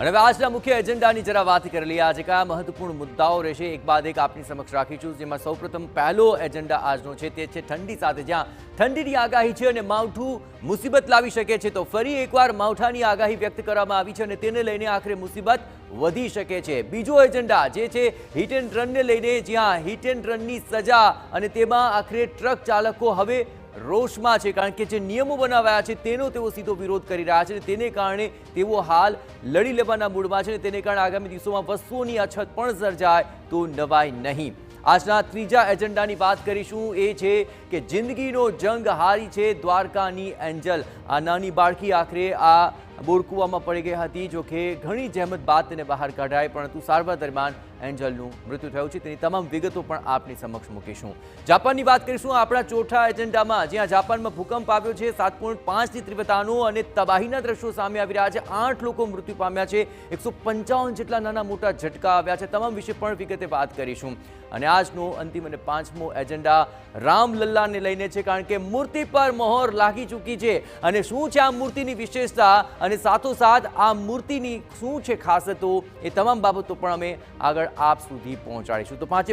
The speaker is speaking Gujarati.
અને હવે આજના મુખ્ય એજન્ડાની જરા વાત કરી લઈએ। આજે કયા મહત્વપૂર્ણ મુદ્દાઓ રહેશે એક બાદ એક આપની સમક્ષ રાખીશું। જેમાં સૌપ્રથમ પહેલો એજન્ડા આજનો છે તે છે ઠંડી સાથે, જ્યાં ઠંડીની આગાહી છે અને માવઠું મુસીબત લાવી શકે છે। તો ફરી એકવાર માવઠાની આગાહી વ્યક્ત કરવામાં આવી છે અને તેને લઈને આખરે મુસીબત વધી શકે છે। બીજો એજન્ડા જે છે હિટ એન્ડ રનને લઈને, જ્યાં હિટ એન્ડ રનની સજા અને તેમાં આખરે ટ્રક ચાલકો હવે રોષમાં છે, કારણ કે જે નિયમો બનાવાયા છે તેનો તેઓ સીધો વિરોધ કરી રહ્યા છે। તેને કારણે તેઓ હાલ લડી લેવાના મૂડમાં છે અને તેને કારણે આગામી દિવસોમાં વસ્તુઓની અછત પણ સર્જાય તો નવાય નહીં। આજના ત્રીજા એજન્ડાની વાત કરીશું, એ છે કે જિંદગીનો જંગ હારી છે દ્વારકાની એન્જલ। આ નાની બાળકી આખરે આ બોરકુવામાં પડી ગઈ હતી, જો કે ઘણી જહેમત બાદ તેને બહાર કાઢાય, પરંતુ સારવાર દરમિયાન એન્જલનું મૃત્યુ થયું છે। તેની તમામ વિગતો પણ આપની સમક્ષ મૂકીશું। જાપાનની વાત કરીશું આપણા ચોથા એજન્ડામાં, જ્યાં જાપાનમાં ભૂકંપ આવ્યો છે 7.5ની તીવ્રતાનો અને તબાહીના દ્રશ્યો સામે આવી રહ્યા છે। 8 લોકો મૃત્યુ પામ્યા છે, 155 જેટલા નાના મોટા ઝટકા આવ્યા છે। તમામ વિશે પણ વિગતે વાત કરીશું। અને આજનો અંતિમ અને પાંચમો એજન્ડા રામલલ્લાને લઈને છે, કારણ કે મૂર્તિ પર મહોર લાગી ચૂકી છે। અને શું છે આ મૂર્તિની વિશેષતા અને સાથોસાથ આ મૂર્તિની શું છે ખાસિયતો, એ તમામ બાબતો પણ અમે આગળ આપ સુધી પહોંચાડીશું। તો પાંચે